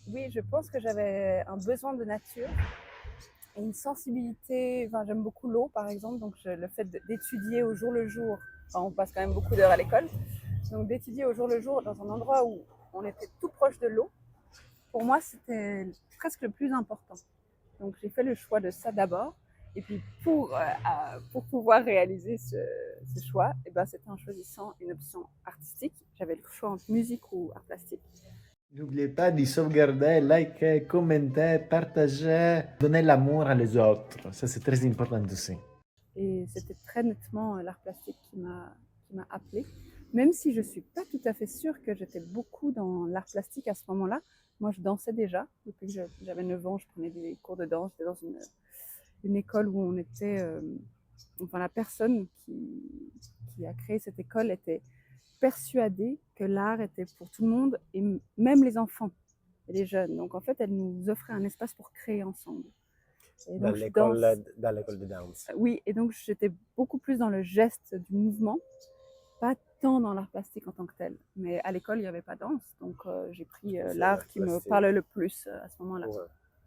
Oui, je pense que j'avais un besoin de nature et une sensibilité. Enfin, j'aime beaucoup l'eau, par exemple, donc le fait d'étudier au jour le jour, enfin, on passe quand même beaucoup d'heures à l'école, donc d'étudier au jour le jour dans un endroit où on était tout proche de l'eau, pour moi, c'était presque le plus important. Donc j'ai fait le choix de ça d'abord. Et puis pour pouvoir réaliser ce choix, eh ben, c'était en choisissant une option artistique. J'avais le choix entre musique ou art plastique. N'oubliez pas de sauvegarder, liker, commenter, partager, donner l'amour à les autres. Ça, c'est très important aussi. Et c'était très nettement l'art plastique qui m'a appelée. Même si je ne suis pas tout à fait sûre que j'étais beaucoup dans l'art plastique à ce moment-là. Moi, je dansais déjà. Depuis que j'avais 9 ans, je prenais des cours de danse. J'étais dans une école où on était... enfin, la personne qui a créé cette école était persuadée que l'art était pour tout le monde, et même les enfants et les jeunes. Donc, en fait, elle nous offrait un espace pour créer ensemble. Et donc, je danse. Dans l'école de danse. Oui, et donc j'étais beaucoup plus dans le geste du mouvement, pas tant dans l'art plastique en tant que tel. Mais à l'école, il n'y avait pas de danse, donc j'ai pris C'est l'art l'art qui me plastique. parlait le plus à ce moment-là. Ouais.